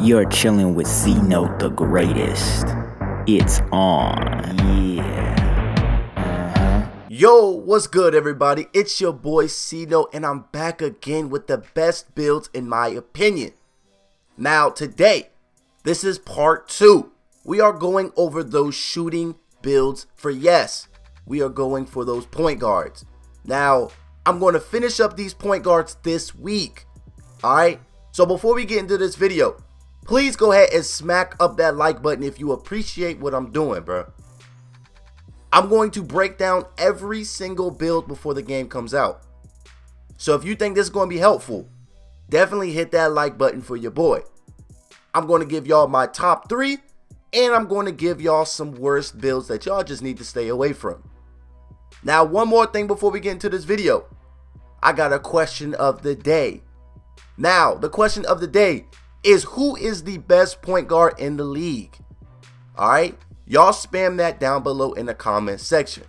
You're chilling with C-Note the greatest. It's on. Yeah. Yo, what's good everybody? It's your boy C-Note and I'm back again with the best builds in my opinion. Now today, this is part 2. We are going over those shooting builds for yes. We are going for those point guards. Now, I'm going to finish up these point guards this week. Alright? So before we get into this video, please go ahead and smack up that like button if you appreciate what I'm doing, bro. I'm going to break down every single build before the game comes out. So if you think this is going to be helpful, definitely hit that like button for your boy. I'm going to give y'all my top 3, and I'm going to give y'all some worst builds that y'all just need to stay away from. Now, one more thing before we get into this video. I got a question of the day. Now, the question of the day is, who is the best point guard in the league? Alright, y'all spam that down below in the comment section.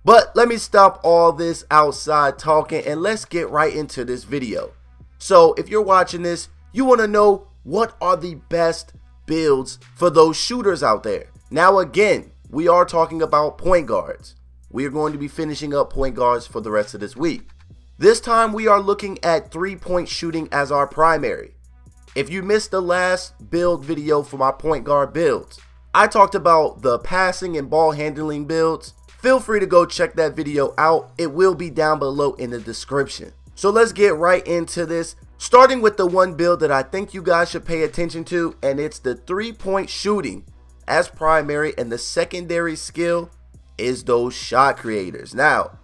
But let me stop all this outside talking and let's get right into this video. So if you're watching this, you want to know what are the best builds for those shooters out there. Now again, we are talking about point guards. We are going to be finishing up point guards for the rest of this week. This time we are looking at 3-point shooting as our primary. If you missed the last build video for my point guard builds, I talked about the passing and ball handling builds. Feel free to go check that video out. It will be down below in the description. So let's get right into this, starting with the one build that I think you guys should pay attention to, and it's the 3-point shooting as primary, and the secondary skill is those shot creators. Now,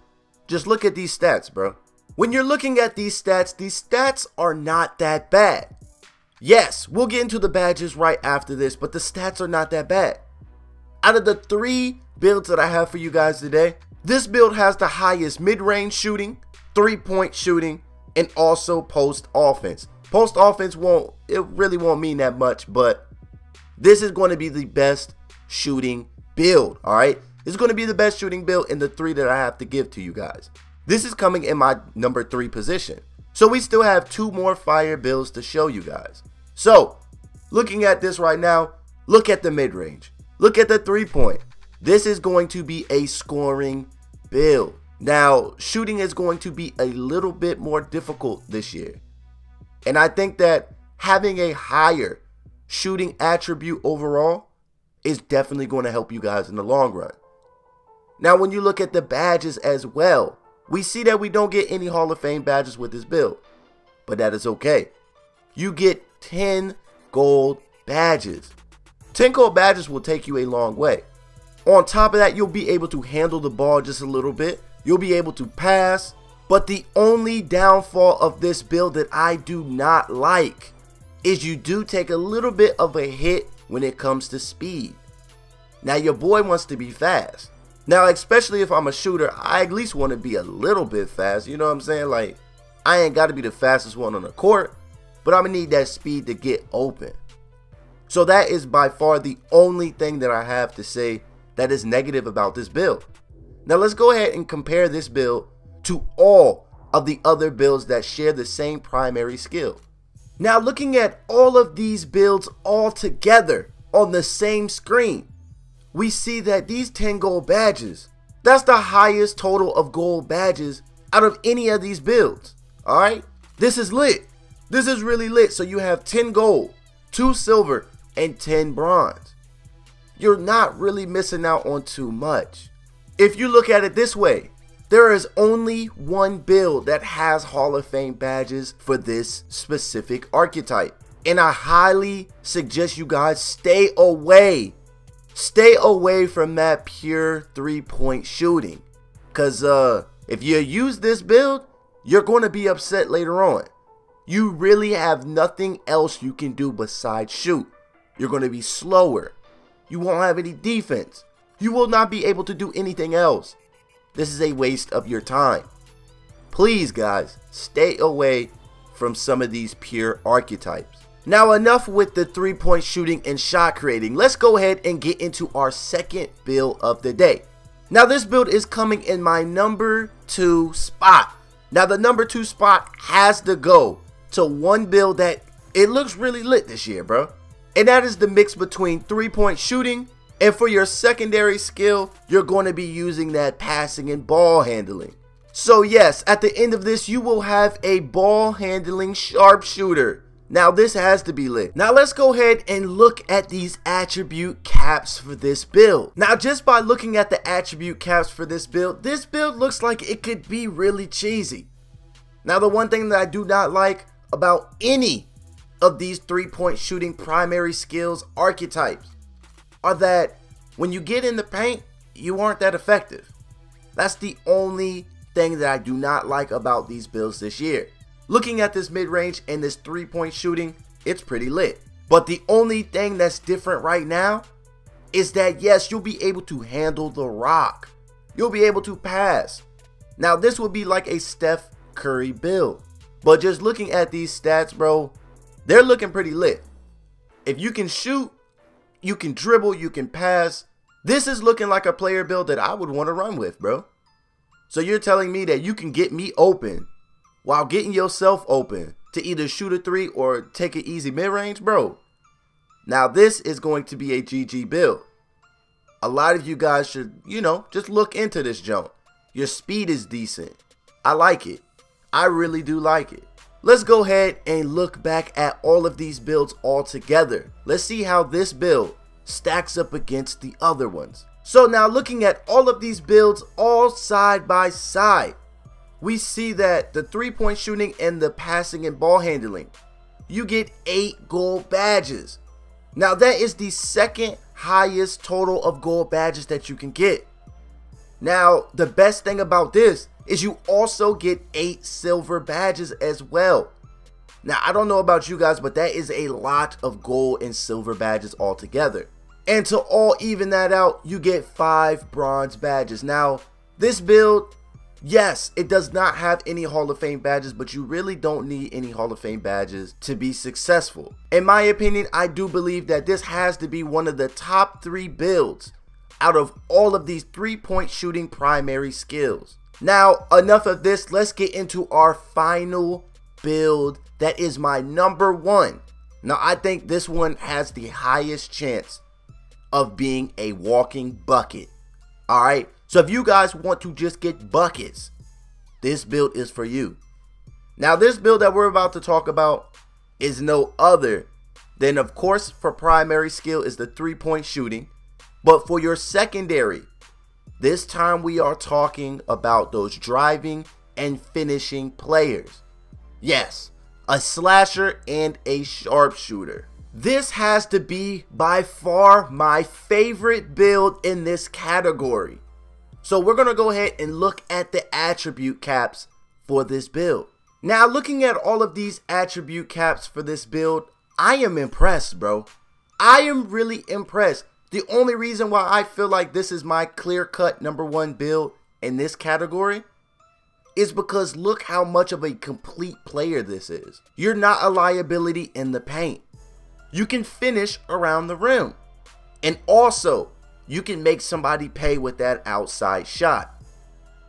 just look at these stats, bro. When you're looking at these stats are not that bad. Yes, we'll get into the badges right after this, but the stats are not that bad. Out of the 3 builds that I have for you guys today, this build has the highest mid-range shooting, 3-point shooting, and also post offense. Post offense really won't mean that much, but this is going to be the best shooting build, all right? This is going to be the best shooting build in the 3 that I have to give to you guys. This is coming in my number 3 position. So we still have 2 more fire builds to show you guys. So, looking at this right now, look at the mid-range. Look at the 3-point. This is going to be a scoring build. Now, shooting is going to be a little bit more difficult this year. And I think that having a higher shooting attribute overall is definitely going to help you guys in the long run. Now, when you look at the badges as well, we see that we don't get any Hall of Fame badges with this build. But that is okay. You get 10 gold badges. 10 gold badges will take you a long way. On top of that, you'll be able to handle the ball just a little bit. You'll be able to pass. But the only downfall of this build that I do not like is you do take a little bit of a hit when it comes to speed. Now, your boy wants to be fast. Now, especially if I'm a shooter, I at least want to be a little bit fast. You know what I'm saying? Like, I ain't got to be the fastest one on the court, but I'm going to need that speed to get open. So that is by far the only thing that I have to say that is negative about this build. Now, let's go ahead and compare this build to all of the other builds that share the same primary skill. Now, looking at all of these builds all together on the same screen, we see that these 10 gold badges, that's the highest total of gold badges out of any of these builds. Alright, this is lit. This is really lit. So you have 10 gold, 2 silver, and 10 bronze. You're not really missing out on too much. If you look at it this way, there is only one build that has Hall of Fame badges for this specific archetype. And I highly suggest you guys stay away. Stay away from that pure 3-point shooting. Because if you use this build, you're going to be upset later on. You really have nothing else you can do besides shoot. You're going to be slower. You won't have any defense. You will not be able to do anything else. This is a waste of your time. Please, guys, stay away from some of these pure archetypes. Now, enough with the 3-point shooting and shot creating. Let's go ahead and get into our second build of the day. Now, this build is coming in my number 2 spot. Now, the number 2 spot has to go to one build that it looks really lit this year, bro. And that is the mix between 3-point shooting, and for your secondary skill, you're going to be using that passing and ball handling. So yes, at the end of this, you will have a ball handling sharpshooter. Now this has to be lit. Now let's go ahead and look at these attribute caps for this build. Now just by looking at the attribute caps for this build looks like it could be really cheesy. Now the one thing that I do not like about any of these 3-point shooting primary skills archetypes are that when you get in the paint, you aren't that effective. That's the only thing that I do not like about these builds this year. Looking at this mid-range and this 3-point shooting, it's pretty lit. But the only thing that's different right now is that yes, you'll be able to handle the rock. You'll be able to pass. Now this would be like a Steph Curry build. But just looking at these stats, bro, they're looking pretty lit. If you can shoot, you can dribble, you can pass. This is looking like a player build that I would want to run with, bro. So you're telling me that you can get me open while getting yourself open to either shoot a 3 or take an easy mid-range, bro. Now this is going to be a GG build. A lot of you guys should, just look into this jump. Your speed is decent. I like it. I really do like it. Let's go ahead and look back at all of these builds all together. Let's see how this build stacks up against the other ones. So now looking at all of these builds all side by side, we see that the 3-point shooting and the passing and ball handling, you get 8 gold badges. Now that is the second highest total of gold badges that you can get. Now the best thing about this is you also get 8 silver badges as well. Now I don't know about you guys, but that is a lot of gold and silver badges altogether. And to all even that out, you get 5 bronze badges. Now this build, yes, it does not have any Hall of Fame badges, but you really don't need any Hall of Fame badges to be successful. In my opinion, I do believe that this has to be one of the top 3 builds out of all of these 3-point shooting primary skills. Now, enough of this. Let's get into our final build that is my number 1. Now, I think this one has the highest chance of being a walking bucket. Alright, so if you guys want to just get buckets, this build is for you. Now this build that we're about to talk about is no other than, of course, for primary skill is the 3-point shooting. But for your secondary, this time we are talking about those driving and finishing players. Yes, a slasher and a sharpshooter. This has to be by far my favorite build in this category. So we're going to go ahead and look at the attribute caps for this build. Now looking at all of these attribute caps for this build, I am impressed, bro. I am really impressed. The only reason why I feel like this is my clear-cut number 1 build in this category is because look how much of a complete player this is. You're not a liability in the paint. You can finish around the rim. And also, you can make somebody pay with that outside shot.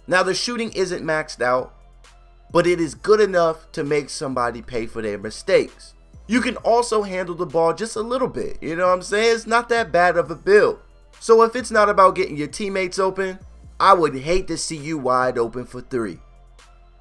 Now the shooting isn't maxed out, but it is good enough to make somebody pay for their mistakes. You can also handle the ball just a little bit, you know what I'm saying? It's not that bad of a build. So if it's not about getting your teammates open, I would hate to see you wide open for 3.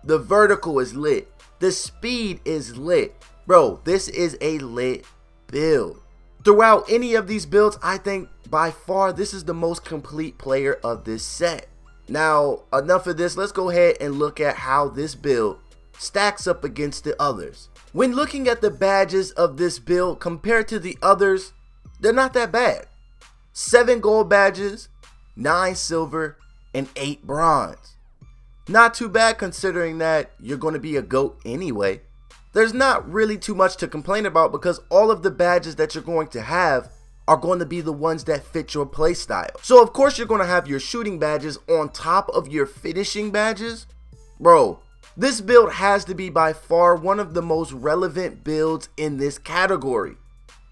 The vertical is lit. The speed is lit. Bro, this is a lit build. Throughout any of these builds, I think by far this is the most complete player of this set. Now, enough of this. Let's go ahead and look at how this build stacks up against the others. When looking at the badges of this build compared to the others, they're not that bad. 7 gold badges, 9 silver, and 8 bronze. Not too bad considering that you're going to be a GOAT anyway. There's not really too much to complain about because all of the badges that you're going to have are going to be the ones that fit your playstyle. So of course you're going to have your shooting badges on top of your finishing badges. Bro, this build has to be by far one of the most relevant builds in this category.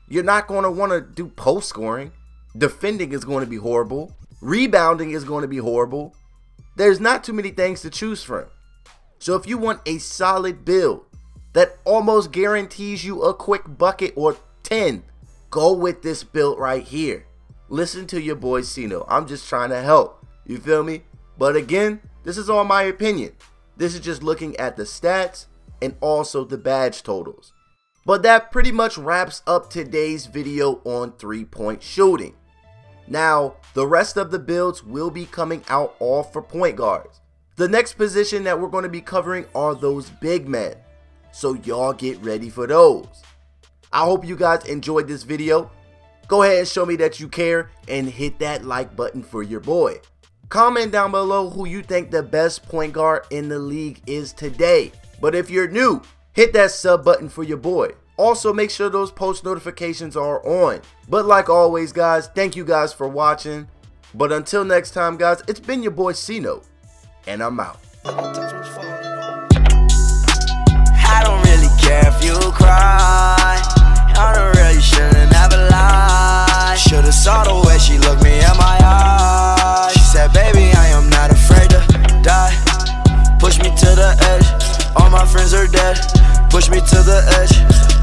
You're not going to want to do post scoring. Defending is going to be horrible. Rebounding is going to be horrible. There's not too many things to choose from. So if you want a solid build that almost guarantees you a quick bucket or 10, go with this build right here. Listen to your boy Cino. I'm just trying to help. You feel me? But again, this is all my opinion. This is just looking at the stats and also the badge totals. But that pretty much wraps up today's video on 3-point shooting. Now, the rest of the builds will be coming out all for point guards. The next position that we're going to be covering are those big men. So y'all get ready for those. I hope you guys enjoyed this video. Go ahead and show me that you care and hit that like button for your boy. Comment down below who you think the best point guard in the league is today. But if you're new, hit that sub button for your boy. Also, make sure those post notifications are on. But like always, guys, thank you guys for watching. But until next time, guys, it's been your boy Cino, and I'm out. I don't really care if you cry. I don't really shouldn't have a lie. Should've saw the way she looked me in my eyes. She said, baby, I am not afraid to die. Push me to the edge. All my friends are dead. Push me to the edge.